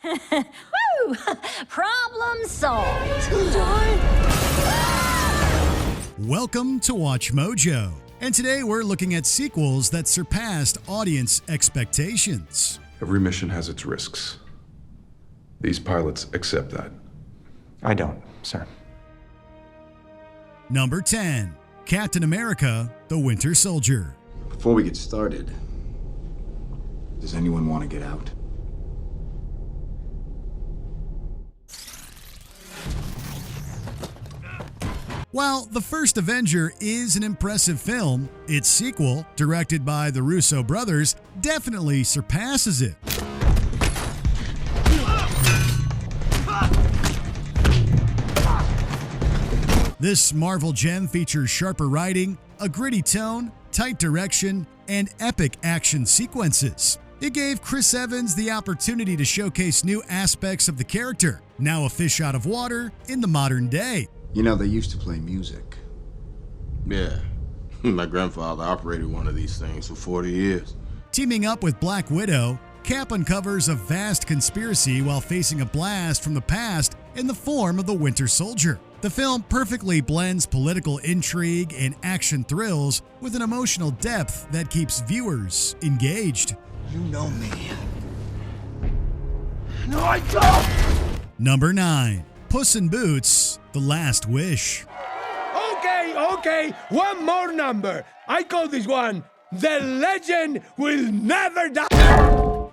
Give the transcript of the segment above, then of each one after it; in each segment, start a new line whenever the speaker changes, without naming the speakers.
Woo! Problem solved.
Welcome to Watch Mojo, and today we're looking at sequels that surpassed audience expectations.
Every mission has its risks. These pilots accept that.
I don't, sir.
Number 10, Captain America: The Winter Soldier.
Before we get started, does anyone want to get out?
While the first Avenger is an impressive film, its sequel, directed by the Russo brothers, definitely surpasses it. This Marvel gem features sharper writing, a gritty tone, tight direction, and epic action sequences. It gave Chris Evans the opportunity to showcase new aspects of the character, now a fish out of water in the modern day.
You know, they used to play music.
Yeah. My grandfather operated one of these things for 40 years.
Teaming up with Black Widow, Cap uncovers a vast conspiracy while facing a blast from the past in the form of the Winter Soldier. The film perfectly blends political intrigue and action thrills with an emotional depth that keeps viewers engaged.
You know me.
No, I don't!
Number 9, Puss in Boots: The Last Wish.
Okay, one more number. I call this one The Legend Will Never Die.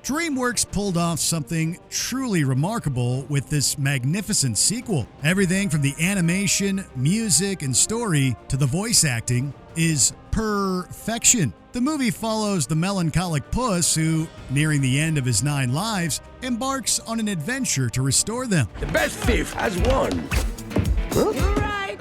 DreamWorks pulled off something truly remarkable with this magnificent sequel. Everything from the animation, music, and story to the voice acting is perfection. The movie follows the melancholic Puss who, nearing the end of his 9 lives, embarks on an adventure to restore them.
The best thief has won.
You're right.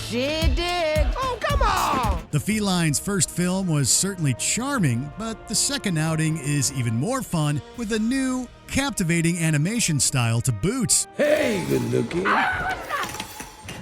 She did.
Oh, come on!
The feline's first film was certainly charming, but the second outing is even more fun with a new, captivating animation style to boot.
Hey, good looking.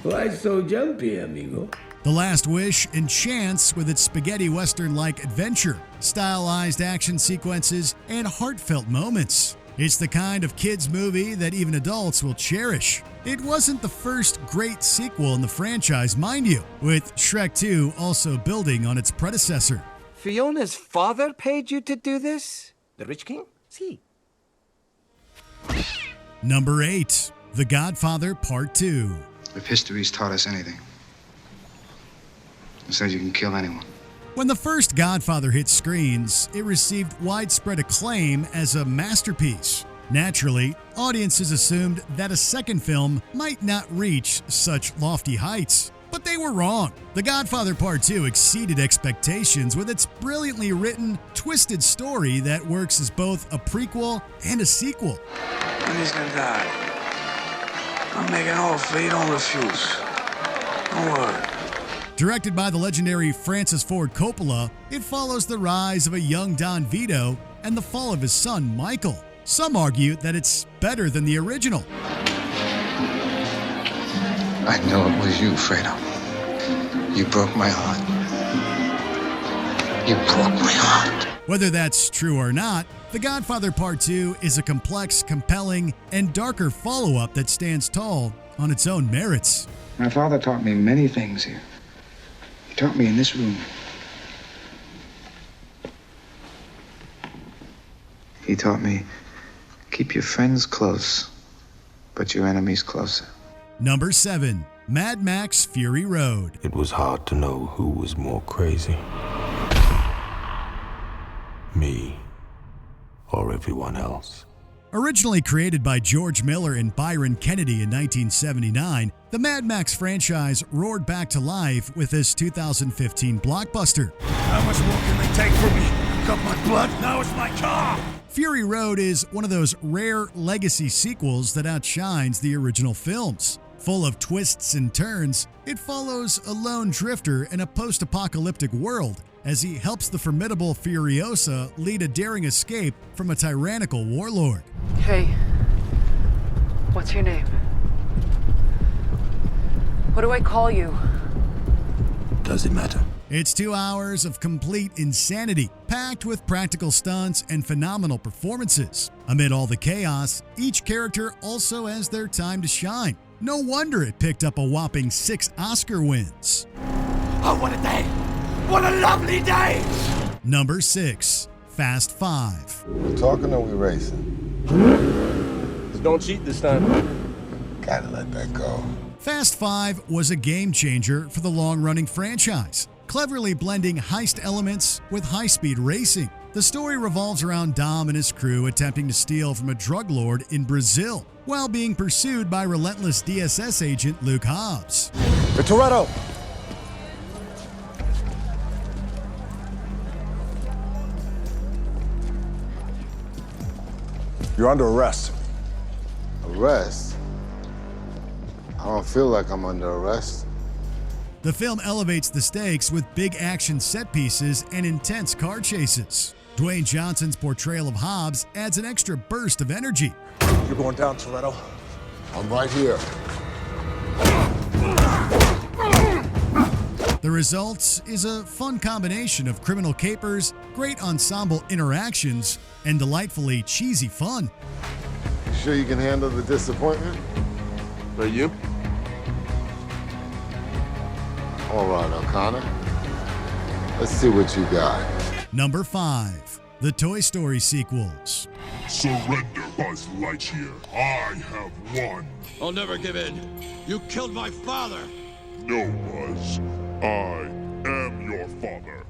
Why so jumpy, amigo?
The Last Wish enchants with its spaghetti western-like adventure, stylized action sequences, and heartfelt moments. It's the kind of kids' movie that even adults will cherish. It wasn't the first great sequel in the franchise, mind you, with Shrek 2 also building on its predecessor.
Fiona's father paid you to do this? The Rich King? See.
Number 8, The Godfather Part II.
If history's taught us anything, it says you can kill anyone.
When the first Godfather hit screens, it received widespread acclaim as a masterpiece. Naturally, audiences assumed that a second film might not reach such lofty heights. But they were wrong. The Godfather Part II exceeded expectations with its brilliantly written, twisted story that works as both a prequel and a sequel.
When he's gonna die, I'm making an offer you don't refuse. Don't worry.
Directed by the legendary Francis Ford Coppola, it follows the rise of a young Don Vito and the fall of his son, Michael. Some argue that it's better than the original.
I know it was you, Fredo. You broke my heart. You broke my heart.
Whether that's true or not, The Godfather Part II is a complex, compelling, and darker follow-up that stands tall on its own merits.
My father taught me many things here. He taught me in this room. He taught me, keep your friends close, but your enemies closer.
Number 7, Mad Max: Fury Road.
It was hard to know who was more crazy. Me or everyone else.
Originally created by George Miller and Byron Kennedy in 1979, the Mad Max franchise roared back to life with this 2015 blockbuster.
How much more can they take from me? Got my blood, now it's my car!
Fury Road is one of those rare legacy sequels that outshines the original films. Full of twists and turns, it follows a lone drifter in a post-apocalyptic world as he helps the formidable Furiosa lead a daring escape from a tyrannical warlord.
Hey, what's your name? What do I call you?
Does it matter?
It's 2 hours of complete insanity, packed with practical stunts and phenomenal performances. Amid all the chaos, each character also has their time to shine. No wonder it picked up a whopping 6 Oscar wins.
Oh, what a day! What a lovely day!
Number 6. Fast 5.
We talking or we racing?
Just don't cheat this time.
Gotta let that go.
Fast 5 was a game changer for the long-running franchise, cleverly blending heist elements with high-speed racing. The story revolves around Dom and his crew attempting to steal from a drug lord in Brazil while being pursued by relentless DSS agent Luke Hobbs.
The Toretto! You're under arrest.
Arrest? I don't feel like I'm under arrest.
The film elevates the stakes with big action set pieces and intense car chases. Dwayne Johnson's portrayal of Hobbs adds an extra burst of energy.
You're going down, Toretto.
I'm right here.
The result is a fun combination of criminal capers, great ensemble interactions, and delightfully cheesy fun.
You sure you can handle the disappointment?
Are you?
All right, O'Connor. Let's see what you got.
Number 5. The Toy Story sequels.
Surrender, Buzz Lightyear. I have won.
I'll never give in. You killed my father.
No, Buzz. I am your father.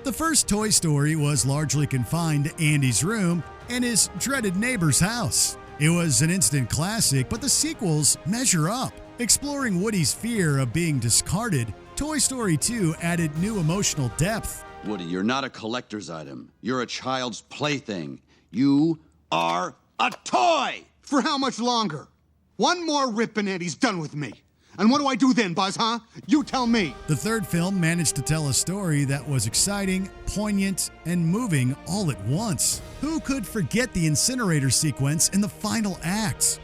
The first Toy Story was largely confined to Andy's room and his dreaded neighbor's house. It was an instant classic, but the sequels measure up. Exploring Woody's fear of being discarded, Toy Story 2 added new emotional depth.
Woody, you're not a collector's item. You're a child's plaything. You are a toy!
For how much longer? One more rip and Eddie's done with me. And what do I do then, Buzz, huh? You tell me.
The third film managed to tell a story that was exciting, poignant, and moving all at once. Who could forget the incinerator sequence in the final act?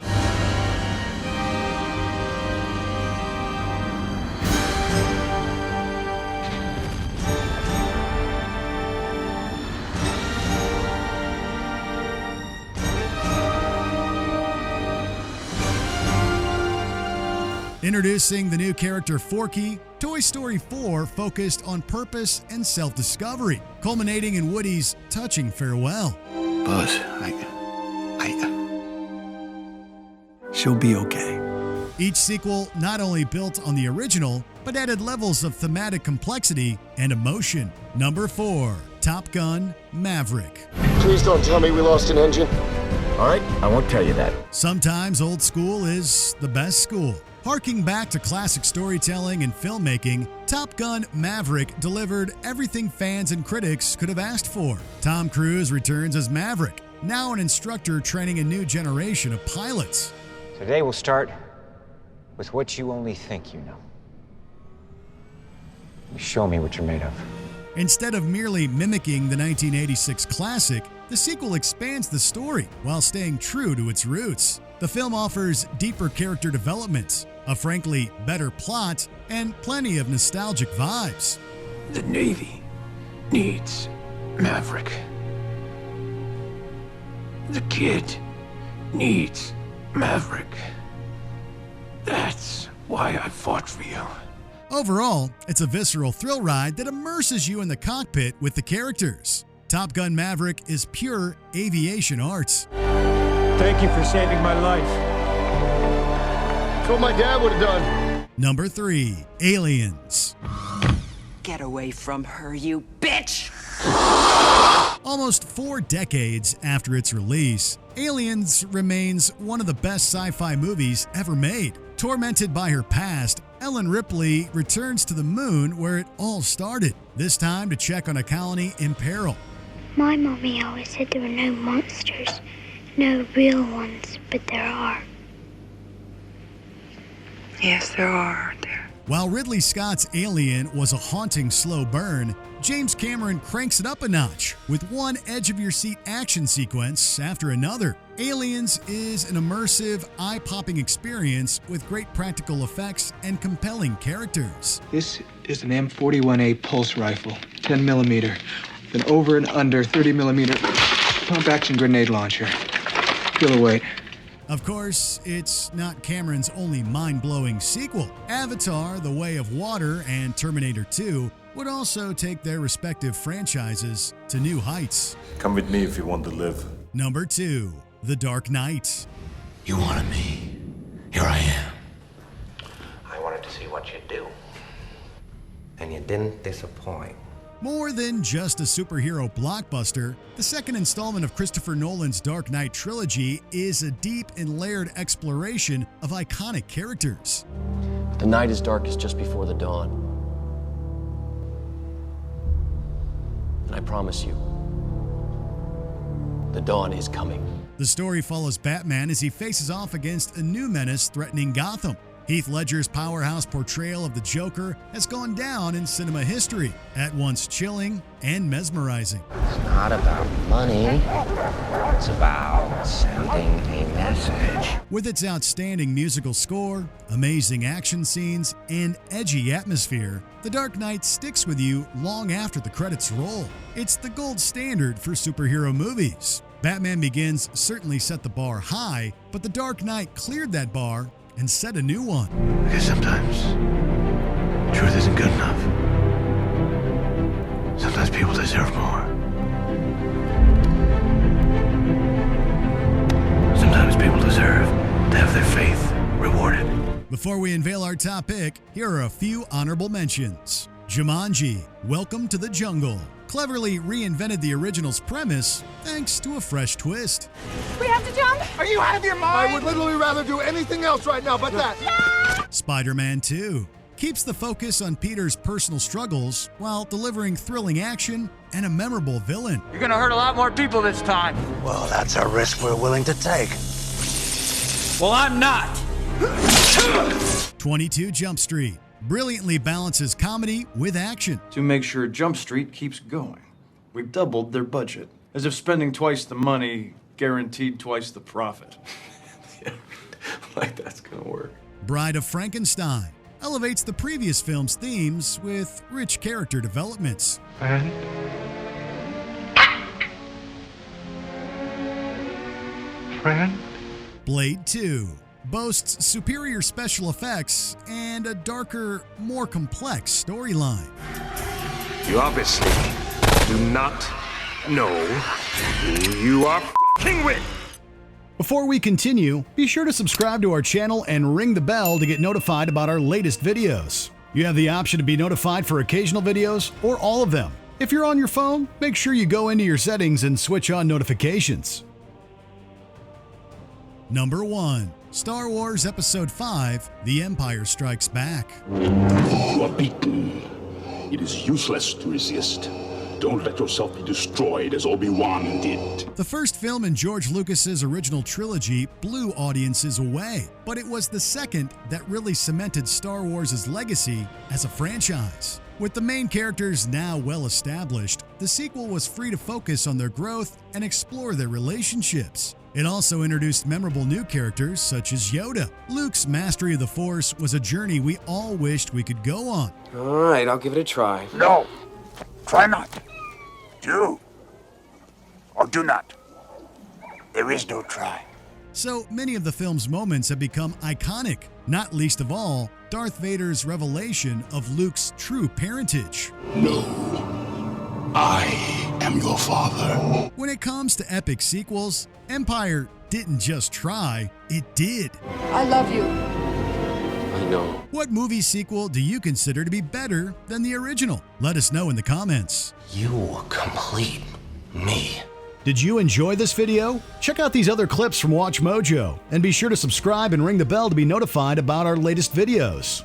Introducing the new character Forky, Toy Story 4 focused on purpose and self-discovery, culminating in Woody's touching farewell.
Buzz, she'll be okay.
Each sequel not only built on the original, but added levels of thematic complexity and emotion. Number 4, Top Gun Maverick.
Please don't tell me we lost an engine.
All right, I won't tell you that.
Sometimes old school is the best school. Harking back to classic storytelling and filmmaking, Top Gun Maverick delivered everything fans and critics could have asked for. Tom Cruise returns as Maverick, now an instructor training a new generation of pilots.
Today we'll start with what you only think you know. You show me what you're made of.
Instead of merely mimicking the 1986 classic, the sequel expands the story while staying true to its roots. The film offers deeper character development, a frankly better plot, and plenty of nostalgic vibes.
The Navy needs Maverick. The kid needs Maverick. That's why I fought for you.
Overall, it's a visceral thrill ride that immerses you in the cockpit with the characters. Top Gun Maverick is pure aviation art.
Thank you for saving my life.
That's what my dad would have done.
Number 3, Aliens.
Get away from her, you bitch!
Almost 4 decades after its release, Aliens remains one of the best sci-fi movies ever made. Tormented by her past, Ellen Ripley returns to the moon where it all started, this time to check on a colony in peril.
My mommy always said there were no monsters, no real ones, but there are.
Yes, there are, aren't there?
While Ridley Scott's Alien was a haunting slow burn, James Cameron cranks it up a notch with one edge-of-your-seat action sequence after another. Aliens is an immersive, eye-popping experience with great practical effects and compelling characters.
This is an M41A pulse rifle, 10 millimeter, an over and under 30 millimeter pump-action grenade launcher. Feel the weight.
Of course, it's not Cameron's only mind-blowing sequel. Avatar: The Way of Water and Terminator 2 would also take their respective franchises to new heights.
Come with me if you want to live.
Number 2, The Dark Knight.
You wanted me. Here I am.
I wanted to see what you'd do. And you didn't disappoint.
More than just a superhero blockbuster, the second installment of Christopher Nolan's Dark Knight trilogy is a deep and layered exploration of iconic characters.
The night is darkest just before the dawn. And I promise you, the dawn is coming.
The story follows Batman as he faces off against a new menace threatening Gotham. Heath Ledger's powerhouse portrayal of the Joker has gone down in cinema history, at once chilling and mesmerizing.
It's not about money. It's about sending a message.
With its outstanding musical score, amazing action scenes, and edgy atmosphere, The Dark Knight sticks with you long after the credits roll. It's the gold standard for superhero movies. Batman Begins certainly set the bar high, but The Dark Knight cleared that bar and set a new one.
Because sometimes truth isn't good enough. Sometimes people deserve more. Sometimes people deserve to have their faith rewarded.
Before we unveil our top pick, here are a few honorable mentions. Jumanji: Welcome to the Jungle cleverly reinvented the original's premise thanks to a fresh twist.
We have to jump?
Are you out of your mind? I would literally rather do anything else right now but that.
Spider-Man 2 keeps the focus on Peter's personal struggles while delivering thrilling action and a memorable villain.
You're gonna hurt a lot more people this time.
Well, that's a risk we're willing to take.
Well, I'm not.
22 Jump Street brilliantly balances comedy with action.
To make sure Jump Street keeps going, we've doubled their budget, as if spending twice the money guaranteed twice the profit. Yeah, like that's gonna work.
Bride of Frankenstein elevates the previous film's themes with rich character developments.
Friend? Friend?
Blade 2 boasts superior special effects and a darker, more complex storyline.
You obviously do not know who you are f***ing with.
Before we continue, be sure to subscribe to our channel and ring the bell to get notified about our latest videos. You have the option to be notified for occasional videos or all of them. If you're on your phone, make sure you go into your settings and switch on notifications. Number 1. Star Wars Episode V: The Empire Strikes Back.
You are beaten. It is useless to resist. Don't let yourself be destroyed as Obi-Wan did.
The first film in George Lucas's original trilogy blew audiences away, but it was the second that really cemented Star Wars' legacy as a franchise. With the main characters now well established, the sequel was free to focus on their growth and explore their relationships. It also introduced memorable new characters such as Yoda. Luke's mastery of the Force was a journey we all wished we could go on.
All right, I'll give it a try.
No, try not. Do or do not.
There is no try.
So many of the film's moments have become iconic, not least of all, Darth Vader's revelation of Luke's true parentage.
No, I am your father.
When it comes to epic sequels, Empire didn't just try, it did.
I love you.
I know.
What movie sequel do you consider to be better than the original? Let us know in the comments.
You complete me.
Did you enjoy this video? Check out these other clips from WatchMojo and be sure to subscribe and ring the bell to be notified about our latest videos.